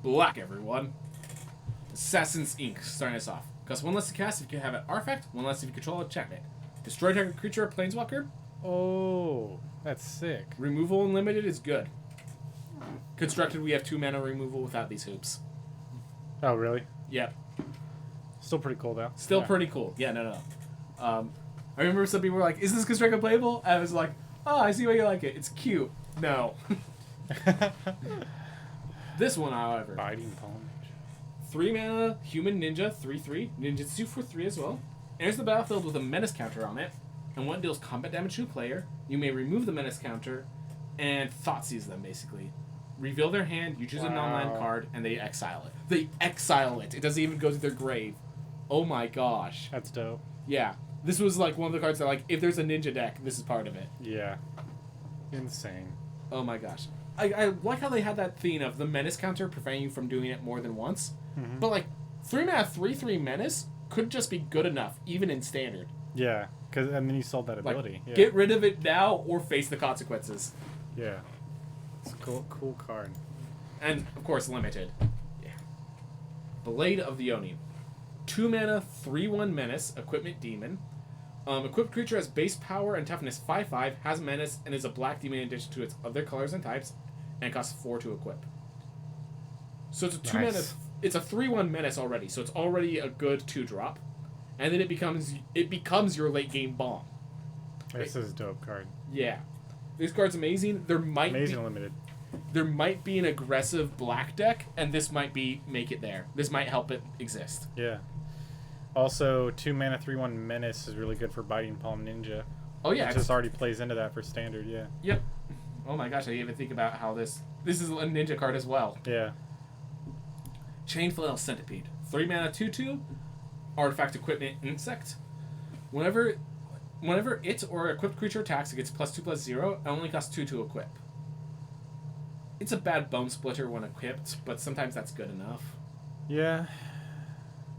Black, everyone. Assassin's Ink, starting us off. Costs 1 less to cast if you have an artifact, 1 less if you control an enchantment. Destroy target creature or planeswalker. Oh, that's sick. Removal unlimited is good. Constructed, we have 2 mana removal without these hoops. Oh, really? Yep. Still pretty cool, though. Still pretty cool. Yeah, no. I remember some people were like, is this constructed playable? And I was like, oh, I see why you like it. It's cute. No. This one, however. Biting Palm. 3 mana, Human Ninja, 3/3. Ninjutsu for 3 as well. Enters the battlefield with a menace counter on it. And one deals combat damage to a player. You may remove the menace counter and Thoughtseize them, basically. Reveal their hand, you choose a non-land card, and they exile it. They exile it. It doesn't even go to their grave. Oh my gosh. That's dope. Yeah. This was like one of the cards that, like, if there's a ninja deck, this is part of it. Yeah. Insane. Oh my gosh. I like how they had that theme of the menace counter preventing you from doing it more than once. Mm-hmm. But, like, 3 mana 3/3 menace could just be good enough, even in standard. Yeah. And then you sold that ability. Like, yeah. Get rid of it now or face the consequences. Yeah. It's a cool card. And, of course, limited. Yeah. Blade of the Oni. 2 mana, 3/1 menace, equipment demon. Equipped creature has base power and toughness 5/5, has menace, and is a black demon in addition to its other colors and types, and costs 4 to equip. So it's a 2 mana. It's a 3/1 menace already, so it's already a good 2-drop, and then it becomes your late game bomb. This is a dope card. Yeah, this card's amazing. Amazing limited. There might be an aggressive black deck, and this might make it there. This might help it exist. Yeah. Also, 2 mana 3/1 menace is really good for Biting Palm Ninja. Oh yeah, it just already plays into that for standard. Yeah. Yep. Oh my gosh, I didn't even think about how this is a ninja card as well. Yeah. Chain Flail Centipede. 3 mana 2/2. Artifact equipment insect. Whenever it or equipped creature attacks, it gets +2/+0 and only costs 2 to equip. It's a bad bone splitter when equipped, but sometimes that's good enough. Yeah.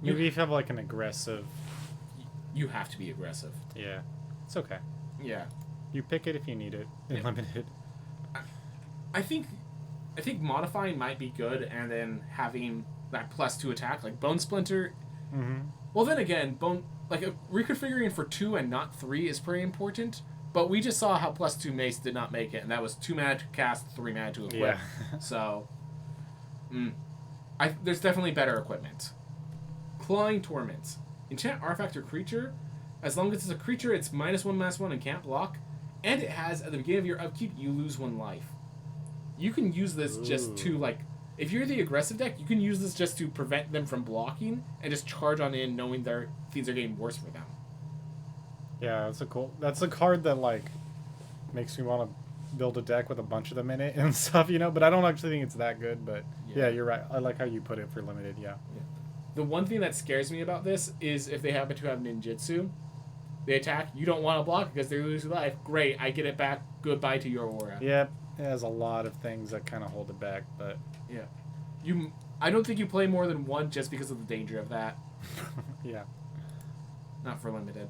Maybe if you have like an aggressive. You have to be aggressive. Yeah. It's okay. Yeah. You pick it if you need it. Yeah. Limited. I think modifying might be good, and then having that +2 attack, like Bone Splinter. Mm-hmm. Well, then again, reconfiguring for 2 and not 3 is pretty important. But we just saw how +2 mace did not make it, and that was 2 mana to cast, 3 mana to equip. Yeah. So, there's definitely better equipment. Clawing Torment. Enchant artifact or creature. As long as it's a creature, it's -1/-1 and can't block. And it has, at the beginning of your upkeep, you lose 1 life. You can use this just to, like, if you're the aggressive deck, you can use this just to prevent them from blocking and just charge on in knowing things are getting worse for them. Yeah, that's a card that, like, makes me want to build a deck with a bunch of them in it and stuff, but I don't actually think it's that good, but yeah, you're right. I like how you put it for limited, yeah. The one thing that scares me about this is if they happen to have ninjutsu, they attack, you don't want to block because they lose life. Great, I get it back. Goodbye to your aura. Yep, it has a lot of things that kind of hold it back, but... Yeah. I don't think you play more than 1 just because of the danger of that. Yeah. Not for limited.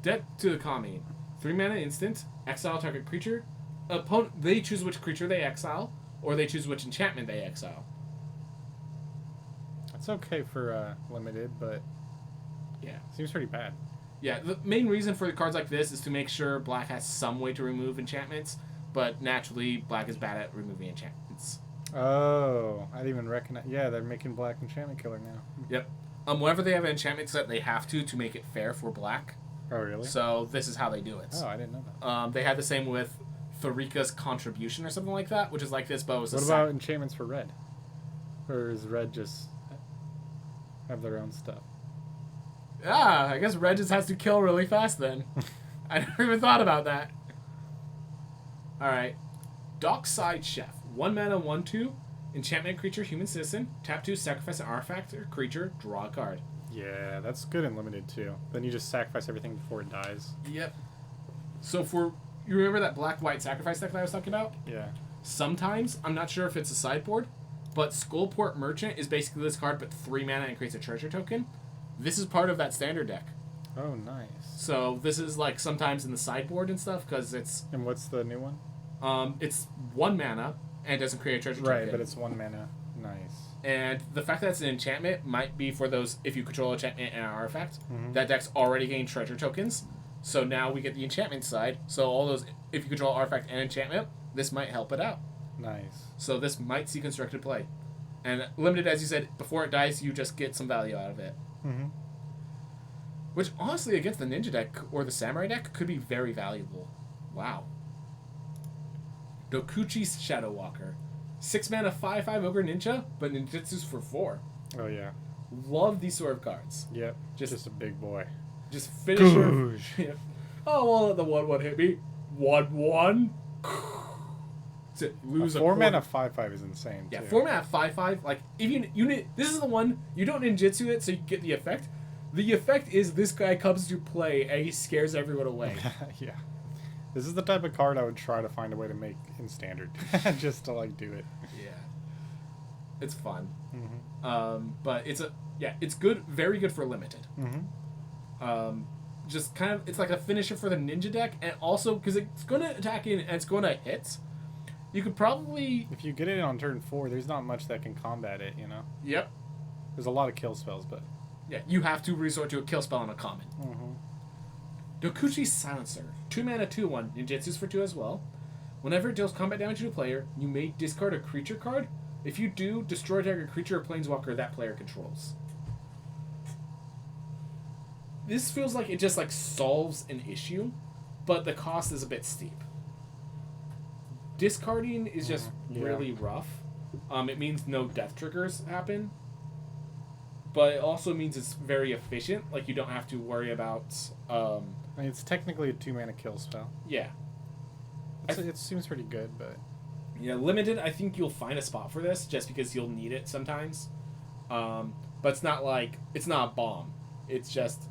Debt to the Kami. 3 mana instant. Exile target creature. Opponent. They choose which creature they exile, or they choose which enchantment they exile. That's okay for limited, but yeah, seems pretty bad. Yeah, the main reason for the cards like this is to make sure Black has some way to remove enchantments, but naturally Black is bad at removing enchantments. Oh, I didn't even recognize. Yeah, they're making Black enchantment killer now. Yep. Whenever they have an enchantment set, they have to make it fair for Black. Oh, really? So this is how they do it. Oh, I didn't know that. They had the same with FoeCus Contribution or something like that, which is like this, but it was what about enchantments for Red? Or is Red just have their own stuff? I guess Red just has to kill really fast then. I never even thought about that. Alright. Dockside Chef. 1 mana, 1/2. Enchantment creature, human citizen. Tap 2, sacrifice an artifact or creature, draw a card. Yeah, that's good and limited too. Then you just sacrifice everything before it dies. Yep. So you remember that black-white sacrifice deck that I was talking about? Yeah. Sometimes, I'm not sure if it's a sideboard, but Skullport Merchant is basically this card, but 3 mana and creates a treasure token. This is part of that standard deck. Oh, nice. So this is like sometimes in the sideboard and stuff because it's... And what's the new one? It's 1 mana, and it doesn't create a treasure Right, token. but it's 1 mana. Nice. And the fact that it's an enchantment might be for those, if you control enchantment and an artifact, Mhm. that deck's already gained treasure tokens. So now we get the enchantment side. So all those, if you control artifact and enchantment, this might help it out. Nice. So this might see constructed play. And limited, as you said, before it dies, you just get some value out of it. Mm-hmm. Which, honestly, against the ninja deck or the samurai deck, could be very valuable. Wow. Dokuchi's Shadow Walker. 6 mana, 5/5 Ogre Ninja, but ninjutsu's for 4. Oh, yeah. Love these sort of cards. Yep. Just- Just a big boy. Just finish your... Goosh. Yeah. Oh, well, let the 1/1 hit me. 1/1. Lose a 4 quarter. mana 5/5 is insane. Yeah, too. 4 mana 5/5. Like, if you this is the one you don't ninjutsu it, so you get the effect. The effect is this guy comes to play and he scares everyone away. Yeah. This is the type of card I would try to find a way to make in standard, just to like do it. Yeah, it's fun. Mm-hmm. But it's good, very good for limited. Mm-hmm. Just kind of, it's like a finisher for the ninja deck, and also because it's going to attack in and it's going to hit. You could probably... If you get it on turn 4, there's not much that can combat it, you know? Yep. There's a lot of kill spells, but... Yeah, you have to resort to a kill spell on a common. Mm-hmm. Dokuchi's Silencer. 2 mana, 2/1. Ninjutsu's for 2 as well. Whenever it deals combat damage to a player, you may discard a creature card. If you do, destroy target creature or planeswalker that player controls. This feels like it just like solves an issue, but the cost is a bit steep. Discarding is just Yeah. really rough. It means no death triggers happen, but it also means it's very efficient. Like, you don't have to worry about... I mean, it's technically a 2 mana kill spell. yeah. It seems pretty good, but... Yeah, limited, I think you'll find a spot for this, just because you'll need it sometimes. But it's not like... It's not a bomb. It's just...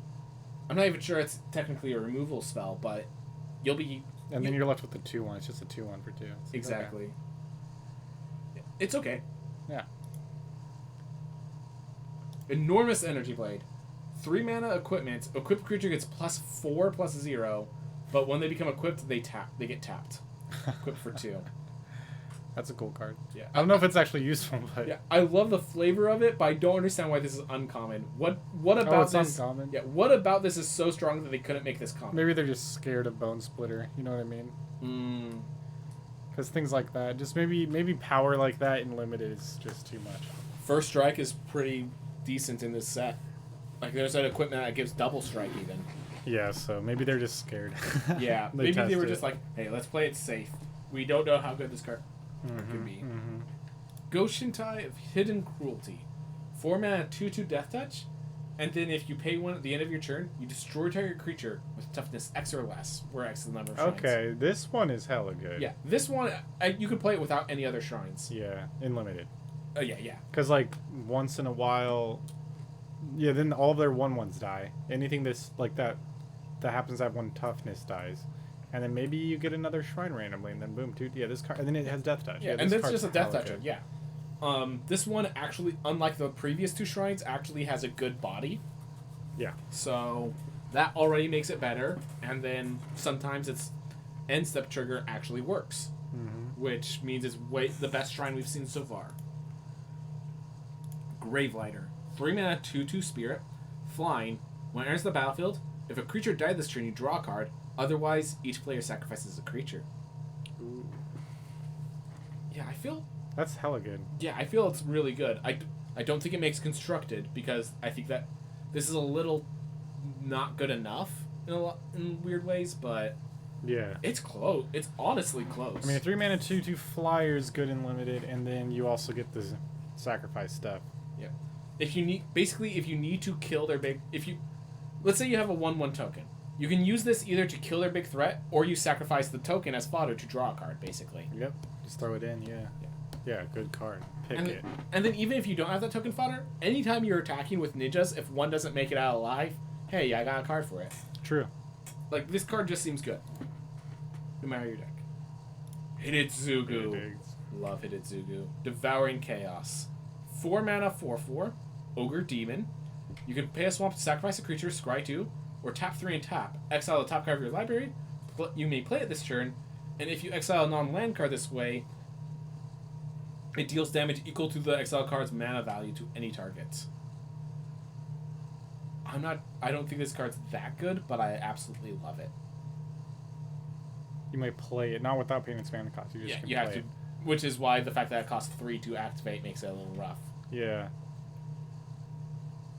I'm not even sure it's technically a removal spell, but you'll be... And then you're left with the 2/1. It's just a 2/1 for 2. It's Exactly. Okay. It's okay. Yeah. Enormous Energy Blade. 3 mana equipment. Equipped creature gets +4/+0, but when they become equipped, they get tapped. Equipped for 2. That's a cool card. Yeah. I don't know if it's actually useful, but... Yeah, I love the flavor of it, but I don't understand why this is uncommon. What about it's this? uncommon? Yeah, what about this is so strong that they couldn't make this common? Maybe they're just scared of Bone Splitter. You know what I mean? Because things like that. Just maybe power like that in limited is just too much. First Strike is pretty decent in this set. Like, there's an equipment that gives double strike even. Yeah, so maybe they're just scared. Yeah, maybe they were just like, hey, let's play it safe. We don't know how good this card could be. Mm-hmm. Goshintai of Hidden Cruelty. 4 mana, 2/2 Death Touch, and then if you pay 1 at the end of your turn, you destroy target creature with toughness X or less, where X is the number of shrines. Okay, this one is hella good. Yeah, this one, you could play it without any other shrines. Yeah, in limited. Yeah. Because, like, once in a while... Yeah, then all of their 1/1s die. Anything this like that happens to have 1 toughness dies. And then maybe you get another shrine randomly, and then boom, dude. Yeah, this card... And then it has Death Touch. Yeah, and this that's just a card's Death hella Toucher, good. yeah. This one actually, unlike the previous 2 shrines, actually has a good body. Yeah. So that already makes it better. And then sometimes its end step trigger actually works, which means it's the best shrine we've seen so far. Gravelighter. 3 mana, 2/2 Spirit. Flying. When it enters the battlefield, if a creature died this turn, you draw a card. Otherwise, each player sacrifices a creature. Ooh. Yeah, I feel it's really good. I don't think it makes constructed, because I think that this is a little not good enough in weird ways, but Yeah. it's close. It's honestly close. I mean, a 3 mana 2/2 flyer is good and limited, and then you also get the sacrifice stuff. yeah. If you need to kill their big, let's say you have a 1/1 token, you can use this either to kill their big threat, or you sacrifice the token as fodder to draw a card, basically. Yep. Just throw it in. Yeah. Yeah. Good card. Pick it. And then even if you don't have that token fodder, anytime you're attacking with ninjas, if one doesn't make it out alive, hey, I got a card for it. True. Like, this card just seems good. No matter your deck. Hidetsugu. Love Hidetsugu. Devouring Chaos. 4 mana, 4/4. Ogre Demon. You can pay a swamp to sacrifice a creature, scry 2, or tap 3 and tap. Exile the top card of your library. You may play it this turn, and if you exile a non-land card this way, It deals damage equal to the exile card's mana value to any target. I don't think this card's that good, but I absolutely love it. You might play it, not without paying its mana cost. You just can you play have to, it. which is why the fact that it costs 3 to activate makes it a little rough. Yeah.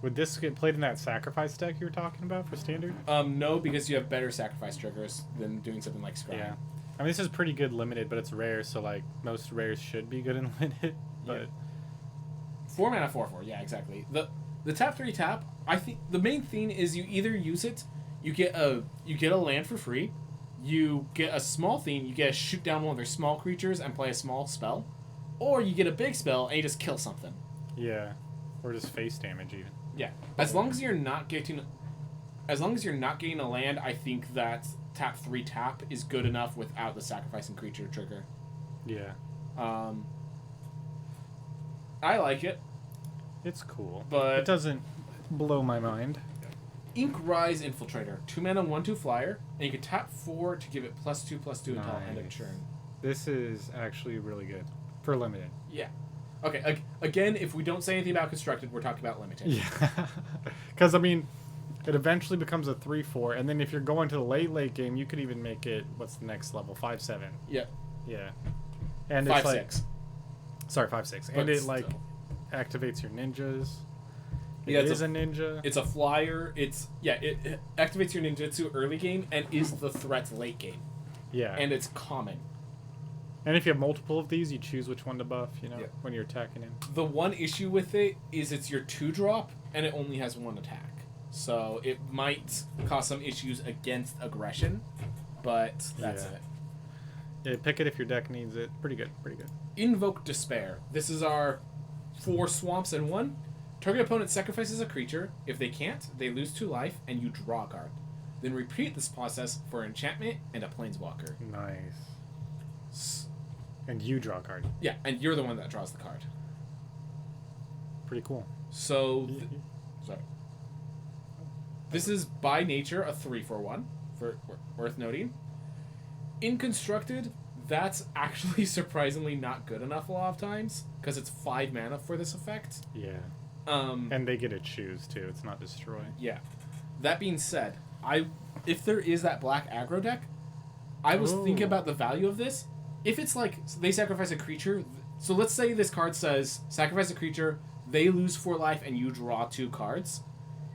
Would this get played in that sacrifice deck you were talking about for standard? No, because you have better sacrifice triggers than doing something like Scry. Yeah. I mean, this is pretty good limited, but it's rare, so like most rares should be good in limited. But 4 mana 4/4. Yeah, exactly. The tap 3 tap. I think the main thing is you either use it, you get a land for free, you get a small thing, you get to shoot down one of their small creatures and play a small spell, or you get a big spell and you just kill something. yeah, or just face damage even. Yeah, as long as you're not getting a land, I think that tap 3 tap is good enough without the sacrificing creature trigger. Yeah. I like it. It's cool, But- it doesn't blow my mind. Ink Rise Infiltrator, 2 mana 1/2 flyer, and you can tap 4 to give it +2/+2 until end of Nice. turn. This is actually really good for limited. Yeah. Okay. Again, if we don't say anything about constructed, we're talking about limited. Yeah, because I mean, it eventually becomes a 3/4, and then if you're going to the late game, you could even make it. What's the next level? 5/7. Yeah. Yeah, and 5/6. it's like, sorry, 5/6, and But it like still. activates your ninjas. It Yeah, is a ninja. It's a flyer. It activates your ninjutsu early game and is the threat late game, Yeah, and it's common. and if you have multiple of these, you choose which one to buff. You know, Yeah. when you're attacking him. The one issue with it is it's your 2-drop and it only has 1 attack, so it might cause some issues against aggression, but that's Yeah. it. Yeah, pick it if your deck needs it. Pretty good. Invoke Despair. This is our 4 swamps and 1. Target opponent sacrifices a creature. If they can't, they lose 2 life, and you draw a card. Then repeat this process for enchantment and a planeswalker. Nice. And you draw a card. Yeah, and you're the one that draws the card. Pretty cool. So, sorry. This is by nature a 3/1, for worth noting. In constructed, that's actually surprisingly not good enough a lot of times, because it's 5 mana for this effect. Yeah. And they get to choose too. It's not destroy. Yeah. That being said, if there is that black aggro deck, I was thinking about the value of this. If it's like they sacrifice a creature, so let's say this card says sacrifice a creature, they lose 4 life, and you draw 2 cards.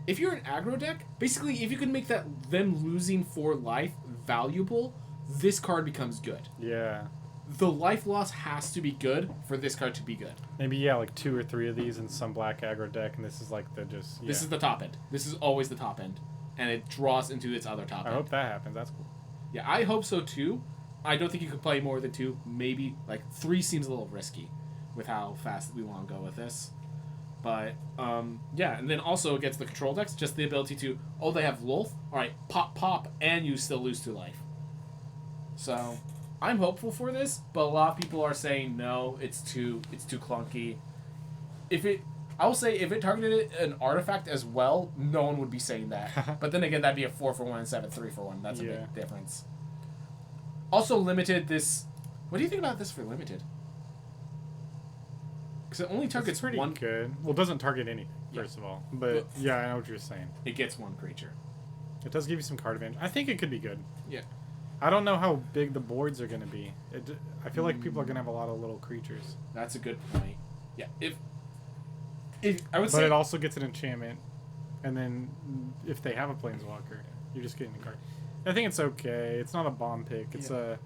If you're an aggro deck, basically, if you can make that them losing 4 life valuable, this card becomes good. Yeah. The life loss has to be good for this card to be good. Maybe like 2 or 3 of these in some black aggro deck, and this is like the just. Yeah. This is the top end. This is always the top end, and it draws into its other top I end. hope that happens. That's cool. Yeah, I hope so too. I don't think you could play more than 2. Maybe like 3 seems a little risky, with how fast we want to go with this. But yeah, and then also against the control decks, just the ability to they have Lolth. All right, pop, and you still lose 2 life. So I'm hopeful for this, but a lot of people are saying no, it's too clunky. I will say if it targeted an artifact as well, no one would be saying that. But then again, that'd be a 4/1 instead of 3/1. That's a big difference. Also, limited this. What do you think about this for limited? Because it only targets It's pretty one. good. Well, it doesn't target anything, first of all. But yeah, I know what you're saying. It gets 1 creature. It does give you some card advantage. I think it could be good. Yeah. I don't know how big the boards are going to be. I feel like people are going to have a lot of little creatures. That's a good point. Yeah. If I would But say it also gets an enchantment, and then if they have a planeswalker, you're just getting a card. I think it's okay. It's not a bomb pick. It's a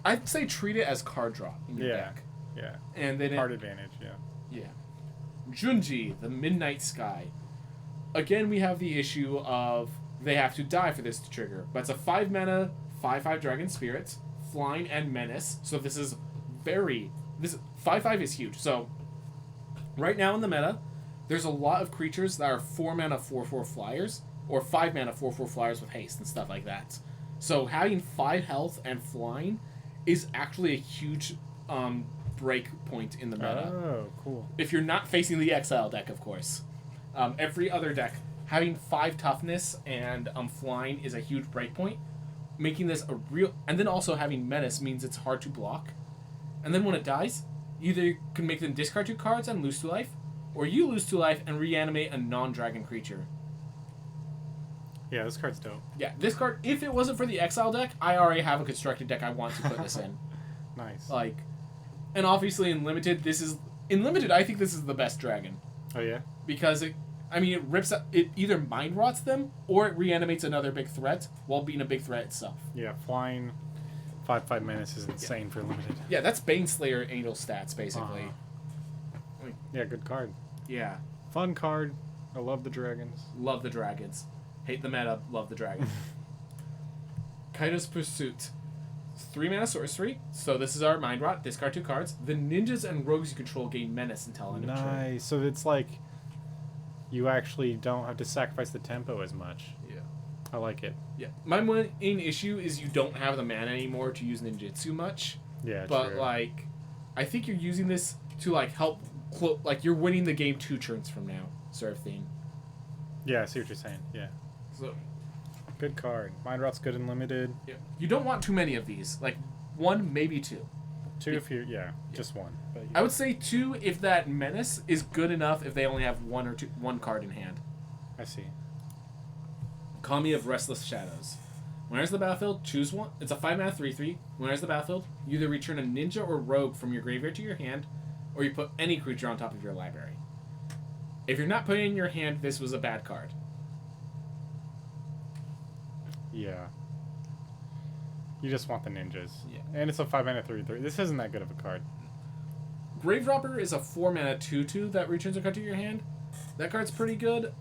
I'd say treat it as card draw in your Yeah. deck. yeah And then card advantage. Yeah. Yeah. Junji, the Midnight Sky. Again, we have the issue of they have to die for this to trigger. But it's a 5 mana, 5/5 Dragon Spirit, flying and menace. So this is 5/5 is huge. So right now in the meta, there's a lot of creatures that are 4 mana 4/4 flyers, or 5 mana 4/4 flyers with haste and stuff like that. So having 5 health and flying is actually a huge break point in the meta. Oh, cool. If you're not facing the exile deck, of course. Every other deck, having 5 toughness and flying is a huge breakpoint, making this a real. And then also having menace means it's hard to block. And then when it dies, Either you can make them discard 2 cards and lose 2 life, or you lose 2 life and reanimate a non-dragon creature. Yeah, this card's dope. Yeah, this card, if it wasn't for the Exile deck, I already have a constructed deck I want to put this in. Nice. Like, and obviously in Limited, I think this is the best dragon. Oh, yeah? Because it rips up, it either mind rots them, or it reanimates another big threat while being a big threat itself. Yeah, flying 5/5 menace is insane for Limited. Yeah, that's Baneslayer Angel stats, basically. Yeah, good card. Yeah. Fun card. I love the dragons. Love the dragons. Hate the meta, love the dragon. Kaido's Pursuit. 3 mana sorcery, so this is our Mind Rot. Discard 2 cards. The ninjas and rogues you control gain menace until end of turn. Nice. So it's like you actually don't have to sacrifice the tempo as much. Yeah. I like it. Yeah. My main issue is you don't have the mana anymore to use ninjutsu much. Yeah, but true. like, I think you're using this to like help, like you're winning the game 2 turns from now, sort of thing. Yeah, I see what you're saying. Yeah. So. Good card. Mind Rot's good and limited. Yeah. You don't want too many of these. Like 1, maybe 2. 2 if you, just 1. But I would say 2 if that menace is good enough if they only have 1 card in hand. I see. Kami of Restless Shadows. When enters the battlefield, choose one. It's a 5-mana 3/3. When enters the battlefield, you either return a ninja or rogue from your graveyard to your hand, or you put any creature on top of your library. If you're not putting it in your hand, this was a bad card. Yeah. You just want the ninjas. Yeah. And it's a 5-mana 3/3. This isn't that good of a card. Grave Robber is a 4-mana 2/2 that returns a card to your hand. That card's pretty good.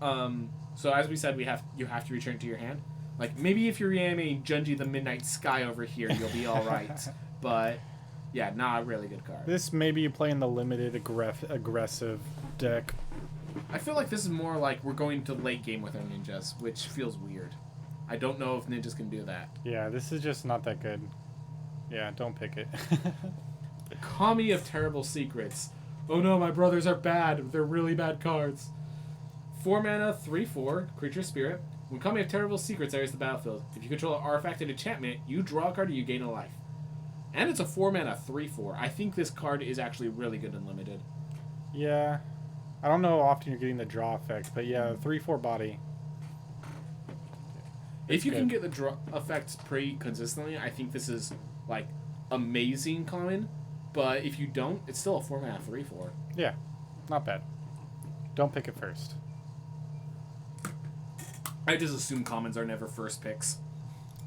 So as we said, you have to return it to your hand. Like maybe if you're reanimating Junji the Midnight Sky over here, you'll be all right. But yeah, not a really good card. This maybe you play in the limited aggressive deck. I feel like this is more like we're going to late game with our ninjas, which feels weird. I don't know if ninjas can do that. Yeah, this is just not that good. Yeah, don't pick it. Kami of Terrible Secrets. Oh no, my brothers are bad. They're really bad cards. 4 mana, 3/4, creature spirit. When Kami of Terrible Secrets enters the battlefield, if you control an artifact and enchantment, you draw a card or you gain a life. And it's a 4 mana, 3/4. I think this card is actually really good and limited. Yeah. I don't know how often you're getting the draw effect, but yeah, 3/4 body. If you can get the draw effects pretty consistently, I think this is like amazing common. But if you don't, it's still a 4 mana 3/4. Yeah, not bad. Don't pick it first. I just assume commons are never first picks.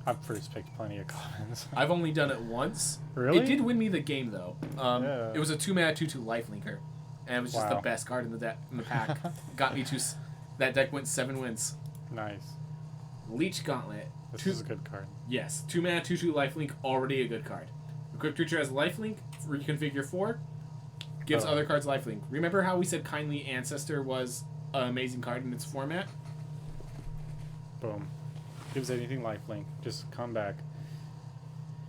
I've first picked plenty of commons. I've only done it once. Really? It did win me the game though. Yeah. It was a 2 mana 2/2 lifelinker, and it was just the best card in the pack. Got me to. That deck went 7 wins. Nice. Leech Gauntlet. This is a good card. Yes, 2 mana 2/2 lifelink, already a good card. Equipped creature has lifelink. Reconfigure 4. Gives other cards lifelink. Remember how we said Kindly Ancestor was an amazing card in its format? Boom. Gives anything lifelink. Just come back.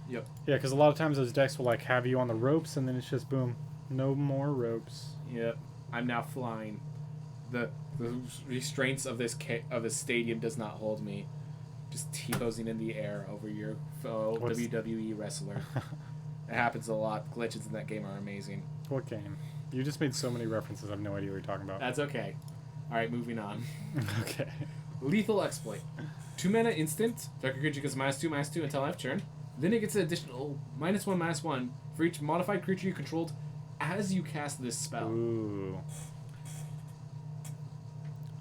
Yep. Yeah, because a lot of times those decks will like have you on the ropes, and then it's just boom, no more ropes. Yep. I'm now flying. The restraints of this stadium does not hold me. Just T-posing in the air over your fellow WWE wrestler. It happens a lot. Glitches in that game are amazing. What game? You just made so many references. I have no idea what you're talking about. That's okay. All right, moving on. Okay. Lethal Exploit. 2 mana instant. Target creature gets -2/-2 until end of turn. Then it gets an additional -1/-1 for each modified creature you controlled as you cast this spell. Ooh.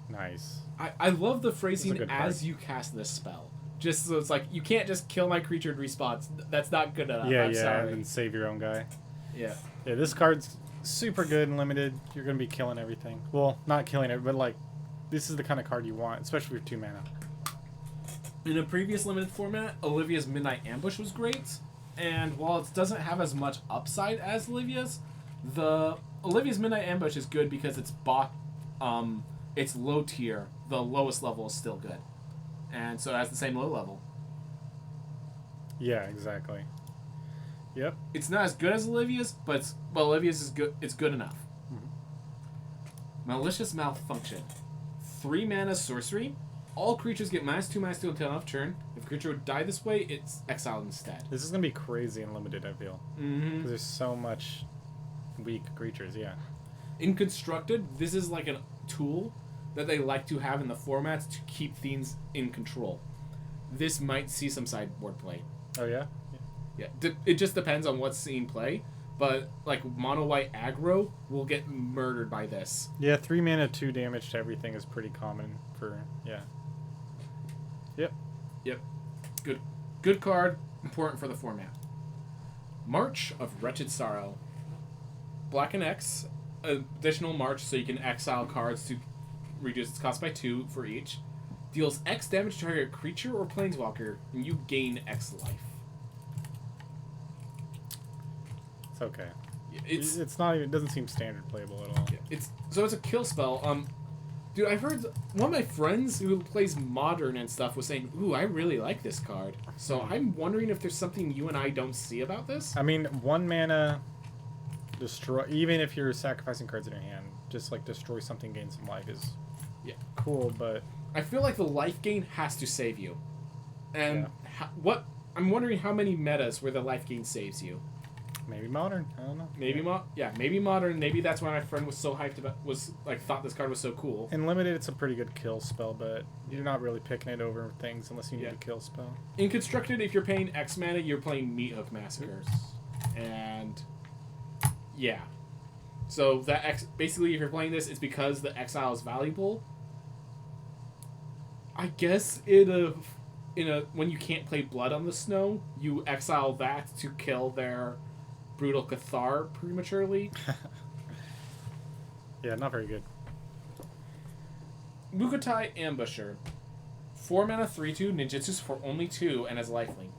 Nice. I love the phrasing card. as you cast this spell. Just so it's like, you can't just kill my creature and respawn. That's not good enough. I'm sorry. And then save your own guy. Yeah. Yeah, this card's super good and limited. You're going to be killing everything. Well, not killing it, but like, this is the kind of card you want, especially with 2 mana. In a previous limited format, Olivia's Midnight Ambush was great. And while it doesn't have as much upside as Olivia's Midnight Ambush is good because it's low tier. The lowest level is still good. And so it has the same low level. Yeah, exactly. Yep. It's not as good as Olivia's, but Olivia's is good. It's good enough. Mm-hmm. Malicious Malfunction. 3 mana sorcery. All creatures get -2/-2 until end of turn. If a creature would die this way, it's exiled instead. This is going to be crazy and limited, I feel. Mm-hmm. Because there's so much weak creatures, yeah. In Constructed, this is like a tool that they like to have in the formats to keep things in control. This might see some sideboard play. Oh, yeah? Yeah, it just depends on what's seeing play, but like mono white aggro will get murdered by this. Yeah, 3 mana, 2 damage to everything is pretty common for, yeah. Yep. Good card, important for the format. March of Wretched Sorrow. Black and X, additional March so you can exile cards to reduce its cost by 2 for each. Deals X damage to target creature or planeswalker, and you gain X life. It's okay. It's not even, it doesn't seem standard playable at all. it's a kill spell. Dude, I've heard one of my friends who plays Modern and stuff was saying, "Ooh, I really like this card." So I'm wondering if there's something you and I don't see about this. I mean, 1 mana destroy, even if you're sacrificing cards in your hand, just like destroy something, gain some life is cool, but I feel like the life gain has to save you. And I'm wondering how many metas where the life gain saves you. maybe Modern. I don't know. Maybe maybe Modern. Maybe that's why my friend was so hyped about, thought this card was so cool. In Limited, it's a pretty good kill spell, but you're not really picking it over things unless you need a kill spell. In Constructed, if you're paying X mana, you're playing Meat Hook Massacre. And yeah. So that basically, if you're playing this, it's because the exile is valuable. I guess when you can't play Blood on the Snow, you exile that to kill their Brutal Cathar prematurely. Yeah, not very good. Mukatai Ambusher. 4 mana 3/2 ninjutsus for only 2 and has lifelink.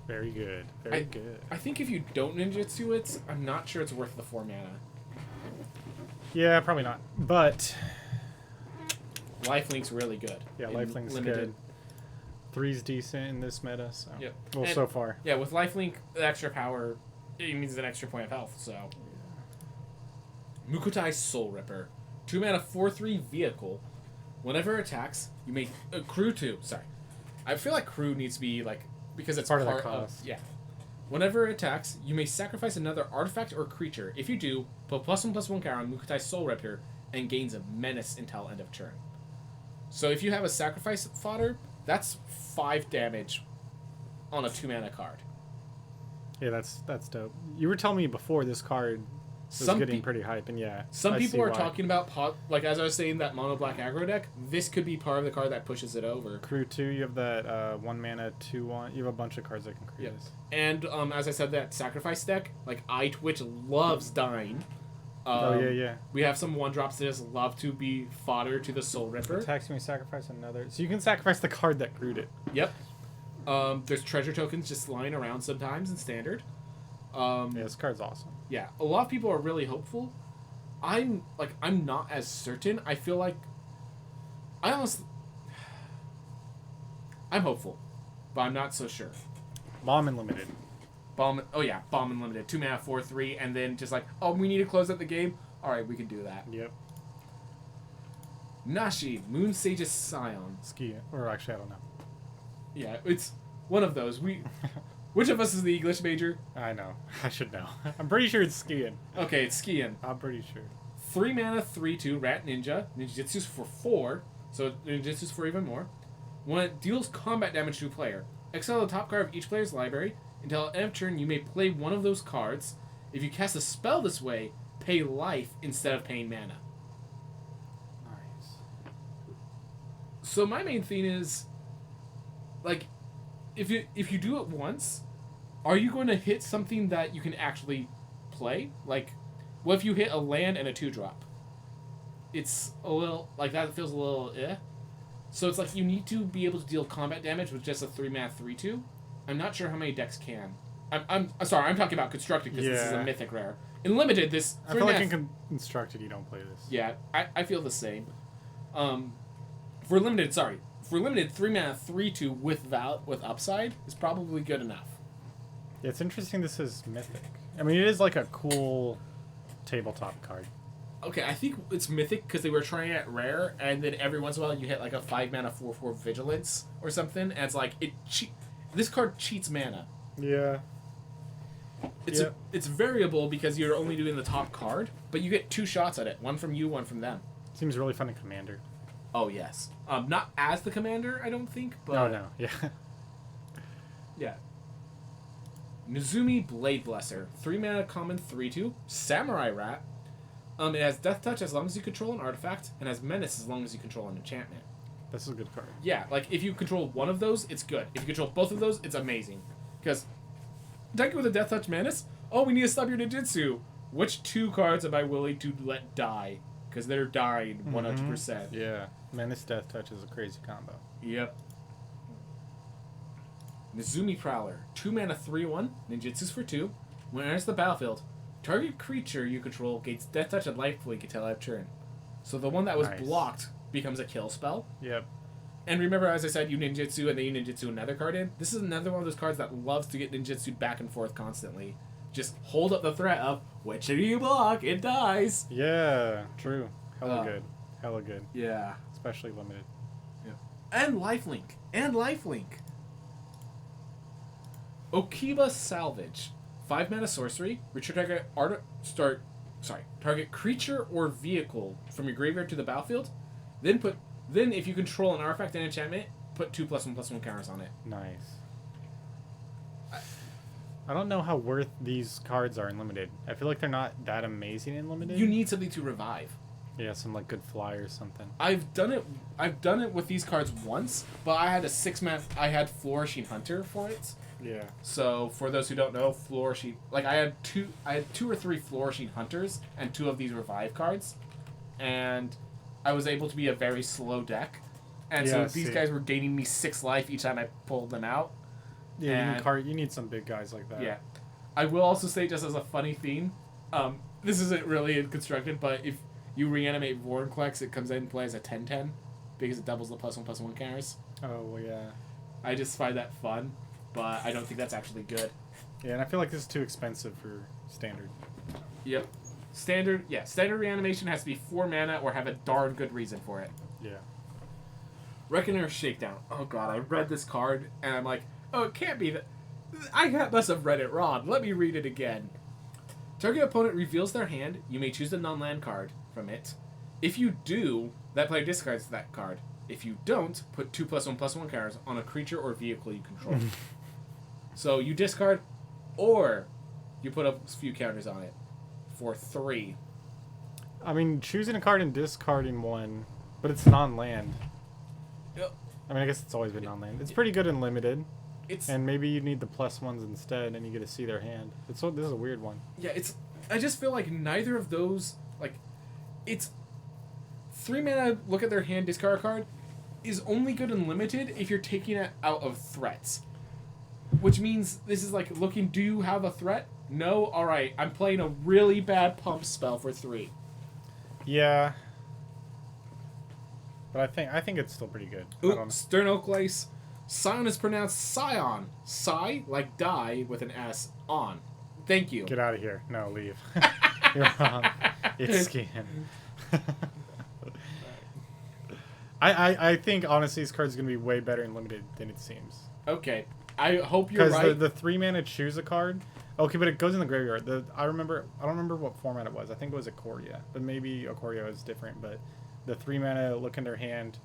Very good. Very good. I think if you don't ninjutsu it, I'm not sure it's worth the 4 mana. Yeah, probably not. But Lifelink's really good. yeah, Lifelink's good. 3's decent in this meta, so well, so far. Yeah, with Lifelink, the extra power, it means an extra point of health, so. Mukatai Soul Ripper. 2 mana 4/3 vehicle. Whenever it attacks, you may crew 2. Sorry, I feel like crew needs to be like because it's part of the cost. Yeah. Whenever it attacks, you may sacrifice another artifact or creature. If you do, put +1/+1 counter on Mukatai Soul Ripper and gains a menace until end of turn. So if you have a sacrifice fodder, that's 5 damage on a 2 mana card. Yeah, that's dope. You were telling me before this card was getting pretty hype, and some people are talking about like as I was saying that mono black aggro deck. This could be part of the card that pushes it over. Crew 2, you have that 1 mana 2/1. You have a bunch of cards that can create this. And as I said, that sacrifice deck, like Twitch loves dying. We have some 1-drops that just love to be fodder to the Soul Ripper. Attacks me, sacrifice another. So you can sacrifice the card that crewed it. Yep. There's treasure tokens just lying around sometimes in Standard. Yeah, this card's awesome. Yeah, a lot of people are really hopeful. I'm not as certain. I feel like I'm hopeful, but I'm not so sure. Bomb Unlimited. Bomb Unlimited. 2 mana 4/3, and then just like, oh, we need to close out the game. All right, we can do that. Yep. Nashi, Moon Sage's Scion. Ski, or actually, I don't know. Yeah, it's one of those. Which of us is the English major? I know. I should know. I'm pretty sure it's skiing. Okay, it's skiing. I'm pretty sure. 3 mana 3/2 Rat Ninja. Ninjutsu's for 4, so Ninjutsu's for even more. When it deals combat damage to a player, exile the top card of each player's library. Until end of turn, you may play one of those cards. If you cast a spell this way, pay life instead of paying mana. Nice. So my main thing is, like, if you do it once, are you going to hit something that you can actually play? Like, what if you hit a land and a 2-drop? It's a little, like, that feels a little eh. So it's like you need to be able to deal combat damage with just a 3 mana 3/2. I'm not sure how many decks can. I'm sorry, I'm talking about Constructed because this is a mythic rare. In Limited, this... I feel like in Constructed you don't play this. Yeah, I feel the same. For Limited, 3 mana 3/2 with upside is probably good enough. Yeah, it's interesting this is mythic. I mean, it is like a cool tabletop card. Okay, I think it's mythic because they were trying it rare, and then every once in a while you hit like a 5 mana 4/4 Vigilance or something, and it's like, this card cheats mana. Yeah. It's variable because you're only doing the top card, but you get 2 shots at it. One from you, one from them. Seems really fun in Commander. Oh, yes. Not as the commander, I don't think, but... No. Yeah. Yeah. Nozumi Blade Blesser. 3 mana common 3/2. Samurai Rat. It has Death Touch as long as you control an artifact, and has Menace as long as you control an enchantment. This is a good card. Yeah, like, if you control one of those, it's good. If you control both of those, it's amazing. Because, attacking with a Death Touch Menace, oh, we need to stop your ninjutsu. Which 2 cards am I willing to let die? Because they're dying 100%. Yeah. Menace Death Touch is a crazy combo. Yep. Nozumi Prowler. 2 mana 3/1. Ninjutsu's for 2. When it enters the battlefield, target creature you control gains Death Touch and lifelink until end of turn. So the one that was blocked becomes a kill spell. Yep. And remember, as I said, you ninjutsu and then you ninjutsu another card in. This is another one of those cards that loves to get ninjutsu back and forth constantly. Just hold up the threat of, whichever you block, it dies. Yeah, true. Hella good. Hella good. Yeah. Especially limited. Yeah. And lifelink. Okiba Salvage. 5 mana sorcery. Return target creature or vehicle from your graveyard to the battlefield. Then if you control an artifact and enchantment, put 2+1/+1 counters on it. Nice. I don't know how worth these cards are in limited. I feel like they're not that amazing in limited. You need something to revive. Yeah, some like good fly or something. I've done it with these cards once, but I had a 6-mana. I had Flourishing Hunter for it. Yeah. So for those who don't know, Flourishing, like I had 2 or 3 Flourishing Hunters and 2 of these revive cards, and I was able to be a very slow deck, and so these guys were gaining me 6 life each time I pulled them out. Yeah, you need some big guys like that. Yeah. I will also say, just as a funny theme, this isn't really constructed, but if you reanimate Vorinclex, it comes in and plays a 10/10 because it doubles the +1/+1 counters. Oh, well, yeah. I just find that fun, but I don't think that's actually good. Yeah, and I feel like this is too expensive for standard. Yep. Standard reanimation has to be 4 mana or have a darn good reason for it. Yeah. Reckoner Shakedown. Oh god, I read this card and I'm like, oh, it can't be that. I must have read it wrong. Let me read it again. Target opponent reveals their hand. You may choose a non-land card from it. If you do, that player discards that card. If you don't, put 2+1/+1 counters on a creature or vehicle you control. So you discard, or you put a few counters on it for 3. I mean, choosing a card and discarding one, but it's non-land. Yep. I mean, I guess it's always been non-land. It's pretty good in limited. It's and maybe you need the +1s instead, and you get to see their hand. This is a weird one. Yeah, I just feel like neither of those, like, it's 3 mana. Look at their hand, discard a card, is only good in limited if you're taking it out of threats. Which means this is like looking. Do you have a threat? No. All right. I'm playing a really bad pump spell for 3. Yeah. But I think it's still pretty good. Ooh, Stern Oak Lace. Scion is pronounced Scion. Psi, like die, with an S, on. Thank you. Get out of here. No, leave. You're wrong. It's skin. I think, honestly, this card's going to be way better in limited than it seems. Okay. I hope you're right. Because the 3 mana choose a card. Okay, but it goes in the graveyard. I don't remember what format it was. I think it was Ikoria. But maybe Ikoria is different. But the 3 mana look in their hand,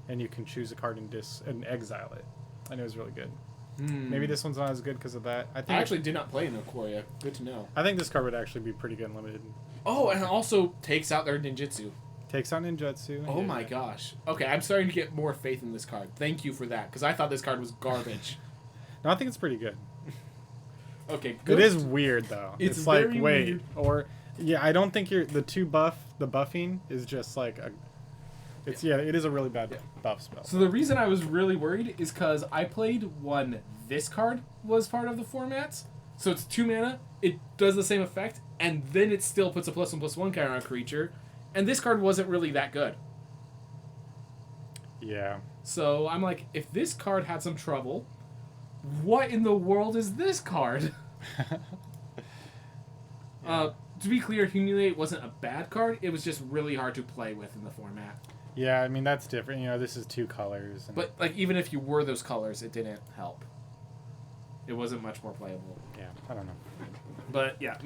and you can choose a card and exile it. And it was really good. Maybe this one's not as good because of that. I actually did not play in Ikoria. Good to know. I think this card would actually be pretty good in limited. Oh, and it also takes out their ninjutsu. Takes out ninjutsu. Oh my gosh. Okay, I'm starting to get more faith in this card. Thank you for that, because I thought this card was garbage. No, I think it's pretty good. Okay, good. It is weird though. It's like weird. Or yeah, I don't think the buffing is just like a. It is a really bad buff spell. So the reason I was really worried is because I played one. This card was part of the formats, so it's 2 mana. It does the same effect, and then it still puts a +1/+1 counter on a creature, and this card wasn't really that good. Yeah. So I'm like, if this card had some trouble, what in the world is this card? To be clear, Humiliate wasn't a bad card. It was just really hard to play with in the format. Yeah, I mean, that's different. You know, this is 2 colors. But, like, even if you were those colors, it didn't help. It wasn't much more playable. Yeah, I don't know. But yeah,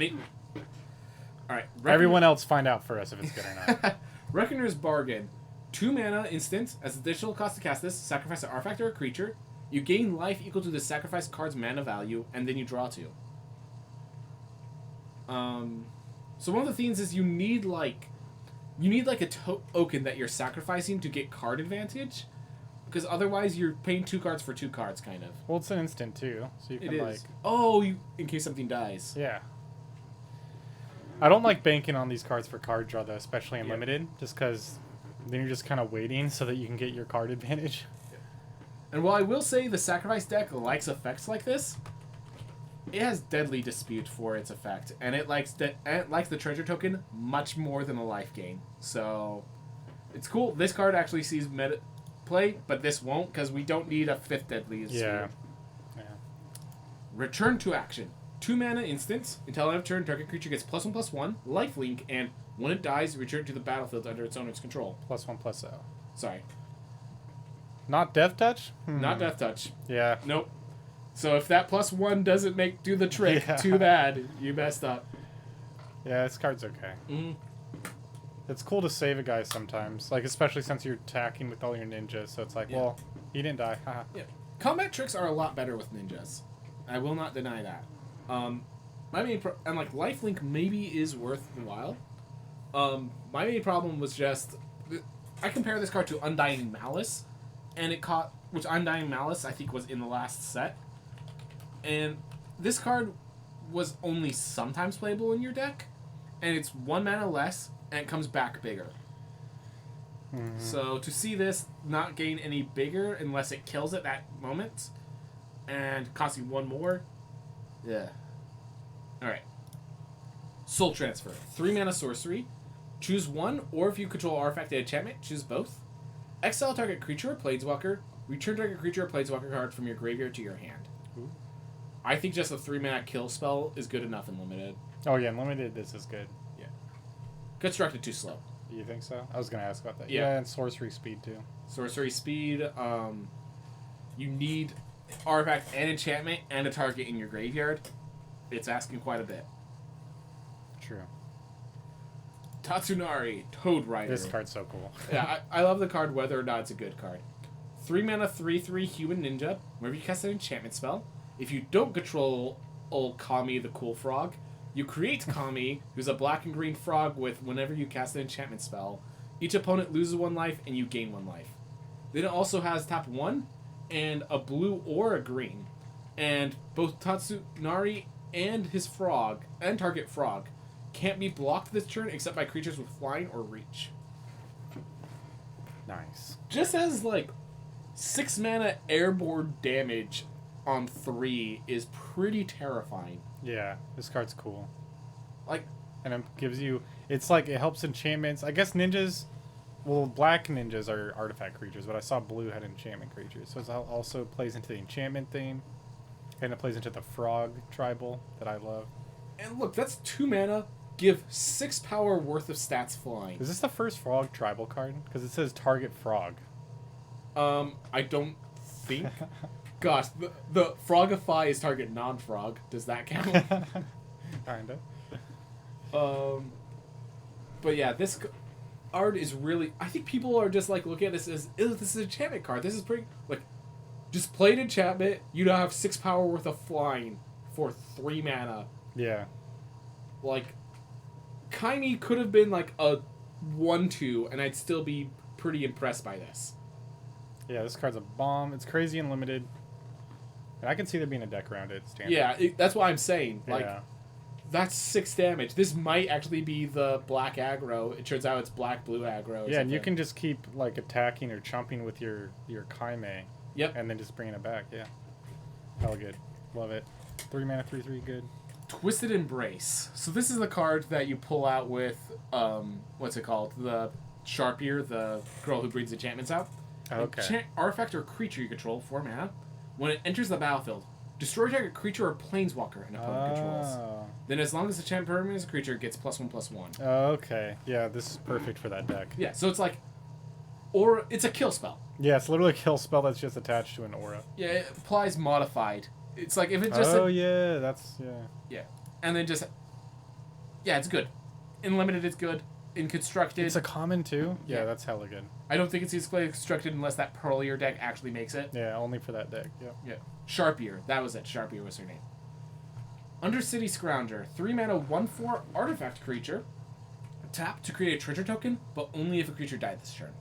all right. Everyone else find out for us if it's good or not. Reckoner's Bargain. 2 mana instant. As additional cost to cast this, sacrifice an artifact or a creature. You gain life equal to the sacrificed card's mana value, and then you draw 2. So one of the things is you need like a token that you're sacrificing to get card advantage, because otherwise you're paying 2 cards for 2 cards, kind of. Well, it's an instant too, so you can It is. In case something dies. Yeah. I don't like banking on these cards for card draw though, especially in limited, just because then you're just kind of waiting so that you can get your card advantage. And while I will say the sacrifice deck likes effects like this, it has Deadly Dispute for its effect, and it likes the treasure token much more than a life gain. So it's cool. This card actually sees meta play, but this won't because we don't need a 5th Deadly Dispute. Yeah. Return to action. 2 mana instant. Until end of turn, target creature gets +1/+1, lifelink, and when it dies, return to the battlefield under its owner's control. +1/+0. Sorry. Not Death Touch? Not Death Touch. Yeah. Nope. So if that +1 doesn't do the trick, too bad. You messed up. Yeah, this card's okay. Mm-hmm. It's cool to save a guy sometimes, like especially since you're attacking with all your ninjas. So it's like, well, he didn't die. Haha. Yeah. Combat tricks are a lot better with ninjas. I will not deny that. My main and like lifelink maybe is worth the while. My main problem was just I compare this card to Undying Malice, and which Undying Malice I think was in the last set. And this card was only sometimes playable in your deck, and it's 1 mana less, and it comes back bigger. Mm-hmm. So to see this not gain any bigger unless it kills at that moment, and costs you 1 more, yeah. Alright. Soul Transfer. 3 mana sorcery. Choose 1, or if you control artifact and enchantment, choose both. Exile target creature or planeswalker. Return target creature or planeswalker card from your graveyard to your hand. Ooh. I think just a 3 mana kill spell is good enough in limited. Oh yeah, in limited this is good. Yeah. Constructed too slow. You think so? I was gonna ask about that. Yeah. Yeah, and sorcery speed too. Sorcery speed. You need artifact and enchantment and a target in your graveyard. It's asking quite a bit. True. Tatsunari, Toad Rider. This card's so cool. Yeah, I love the card whether or not it's a good card. 3 mana, 3/3 human ninja. Whenever you cast an enchantment spell, if you don't control old Kami the Cool Frog, you create Kami, who's a black and green frog with whenever you cast an enchantment spell, each opponent loses 1 life and you gain 1 life. Then it also has tap 1 and a blue or a green. And both Tatsunari and his frog, and target frog, can't be blocked this turn except by creatures with flying or reach. Nice. Just as like 6 mana airborne damage on 3 is pretty terrifying. Yeah, this card's cool. Like, and it gives you, it's like it helps enchantments. I guess ninjas, well, black ninjas are artifact creatures, but I saw blue had enchantment creatures, so it also plays into the enchantment theme, and it plays into the frog tribal that I love. and look, that's 2 mana. Give 6 power worth of stats flying. Is this the first frog tribal card? Because it says target frog. I don't think. Gosh, the Frogify is target non-frog. Does that count? Kinda. But yeah, this art is really. I think people are just like looking at this as, ew, this is an enchantment card. This is pretty like, just play an enchantment. You now have 6 power worth of flying for 3 mana. Yeah. Like, Kaimi could have been like a 1/2, and I'd still be pretty impressed by this. Yeah, this card's a bomb. It's crazy and limited. And I can see there being a deck around it. Standard. Yeah, that's what I'm saying. Like, yeah. that's 6 damage. This might actually be the black aggro. It turns out it's black-blue aggro. Yeah, and you can just keep like attacking or chumping with your Kaime. Yep. And then just bringing it back. Yeah. Hella good. Love it. 3 mana, 3/3, good. Twisted Embrace. So this is the card that you pull out with, what's it called? The Sharpier, the girl who brings enchantments out. Okay. Artifact or creature you control, 4 mana. When it enters the battlefield, destroy target creature or planeswalker an opponent controls. Then as long as the champ permanent creature gets +1/+1. Okay. Yeah, this is perfect for that deck. Yeah, so it's like, or it's a kill spell. Yeah, it's literally a kill spell that's just attached to an aura. Yeah, it applies modified. It's like if it just yeah, that's, yeah. Yeah. and then just... Yeah, it's good. In limited, it's good. In constructed... It's a common, too? Yeah, that's hella good. I don't think it's easily constructed unless that Pearlier deck actually makes it. Yeah, only for that deck, Yeah. Sharpier. That was it. Sharpier was her name. Undercity Scrounger. 3 mana, 1/4 artifact creature. Tap to create a treasure token, but only if a creature died this turn.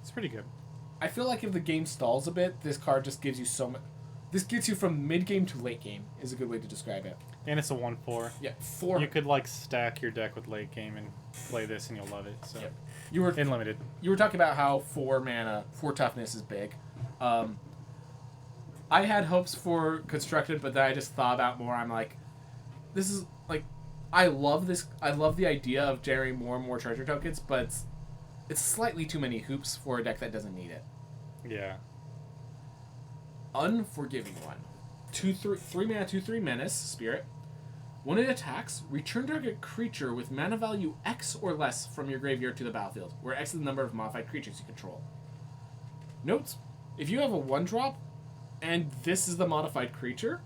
It's pretty good. I feel like if the game stalls a bit, this card just gives you so much... This gets you from mid-game to late game, is a good way to describe it. And it's a 1/4. Yeah, 4... You could, like, stack your deck with late game and play this and you'll love it, so... Yep. You were in limited. You were talking about how 4 mana, 4 toughness is big. I had hopes for constructed, but then I just thought about more. I'm like, this is, like... I love this. I love the idea of generating more and more treasure tokens, but it's slightly too many hoops for a deck that doesn't need it. Yeah. Unforgiving One. 3 mana, 2/3 menace, spirit. When it attacks, return target creature with mana value X or less from your graveyard to the battlefield, where X is the number of modified creatures you control. Note, if you have a 1-drop, and this is the modified creature,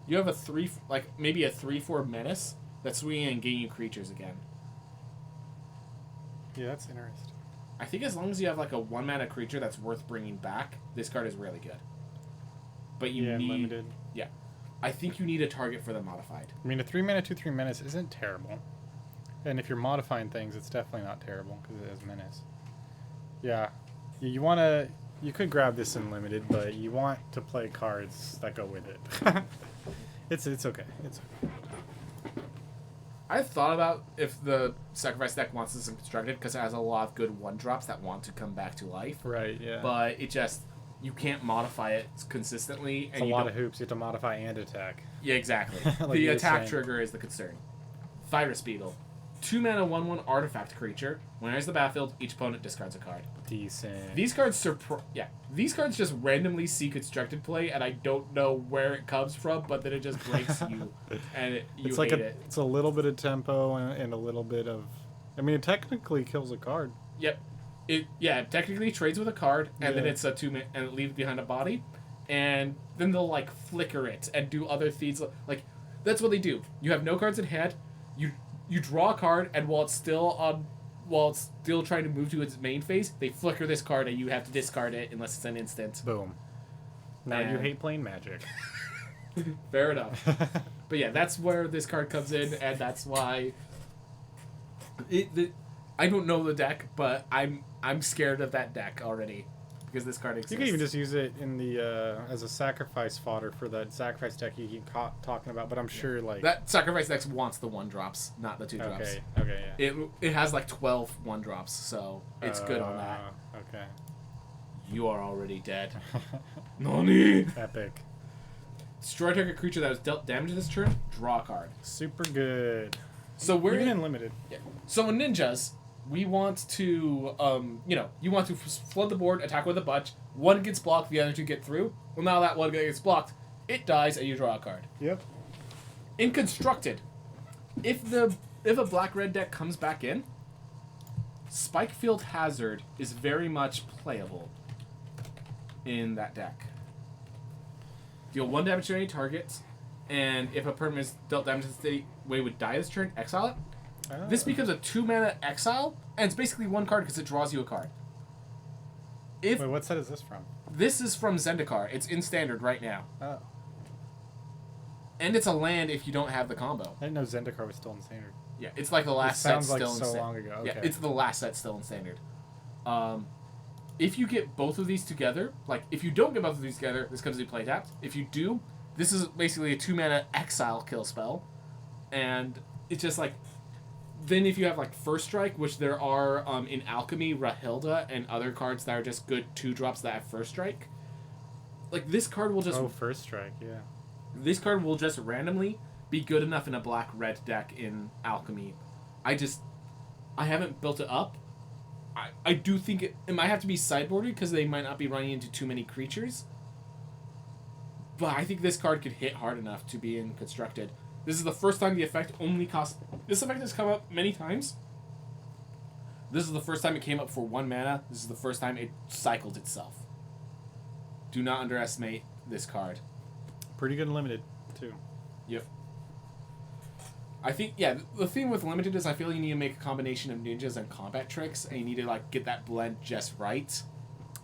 you have a 3/4 menace that's swinging and gaining creatures again. Yeah, that's interesting. I think as long as you have like a 1 mana creature that's worth bringing back, this card is really good. But you need limited. Yeah, I think you need a target for the modified. I mean, a 3 mana 2/3 menace isn't terrible, and if you're modifying things, it's definitely not terrible because it has menace. Yeah, you want to. You could grab this in limited, but you want to play cards that go with it. It's okay. It's okay. I've thought about if the sacrifice deck wants this in constructed because it has a lot of good 1-drops that want to come back to life. Right. Yeah. But it just you can't modify it consistently. It's a lot of hoops. You have to modify and attack. Yeah, exactly. Like the you were attack saying. trigger is the concern. Virus Beetle. 2 mana, 1/1 artifact creature. When it enters the battlefield, each opponent discards a card. Decent. These cards these cards just randomly see constructed play, and I don't know where it comes from, but then it just breaks you, and you It's hate like it. it's a little bit of tempo and a little bit of. I mean, it technically kills a card. Yep. It technically trades with a card, and then Yeah. it's a 2 minute and it leaves behind a body, and then they'll like flicker it and do other things. Like that's what they do. You have no cards in hand. You draw a card, and while it's still trying to move to its main phase, they flicker this card, and you have to discard it unless it's an instant. Boom. Now you And- hate playing Magic. Fair enough. But yeah, that's where this card comes in, and that's why. I don't know the deck, but I'm scared of that deck already because this card exists. You can even just use it in the as a sacrifice fodder for that sacrifice deck you keep talking about. But I'm sure like That sacrifice deck wants the 1-drops, not the 2-drops. Okay, yeah. It has like 12 1-drops, so it's good on that. Okay. You are already dead. Nani? Epic. Destroy target creature that was dealt damage this turn. Draw a card. Super good. So we're Even in limited. Yeah. So in ninjas, we want to, you want to flood the board, attack with a bunch. One gets blocked, the other two get through. Well, now that one gets blocked, it dies, and you draw a card. Yep. In constructed, if a black-red deck comes back in, Spikefield Hazard is very much playable in that deck. Deal 1 damage to any target, and if a permanent is dealt damage to the way would die this turn, exile it. Oh. This becomes a 2-mana exile, and it's basically 1 card because it draws you a card. Wait, what set is this from? This is from Zendikar. It's in standard right now. Oh. And it's a land if you don't have the combo. I didn't know Zendikar was still in standard. Yeah, it's like the last It set sounds like still in so standard. long ago. Yeah, Okay. it's the last set still in standard. If you get both of these together, like if you don't get both of these together, this comes to play tapped. If you do, this is basically a 2-mana exile kill spell, and it's just like. Then if you have like First Strike, which there are in Alchemy, Rahilda, and other cards that are just good 2-drops that have First Strike, like this card will just. Oh, First Strike, yeah. This card will just randomly be good enough in a black-red deck in Alchemy. I haven't built it up. I do think it might have to be sideboarded because they might not be running into too many creatures. But I think this card could hit hard enough to be in constructed. This is the first time the effect only costs... This effect has come up many times. This is the first time it came up for 1 mana. This is the first time it cycled itself. Do not underestimate this card. pretty good in limited too. Yep. I think, yeah, the thing with limited is I feel you need to make a combination of ninjas and combat tricks, and you need to, like, get that blend just right.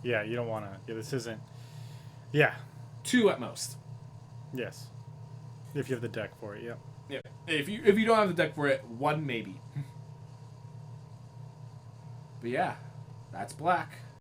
Yeah, you don't want to... Yeah, this isn't... Yeah. 2 at most. Yes. If you have the deck for it, yeah. Yeah. If you don't have the deck for it, 1 maybe. But yeah, that's black.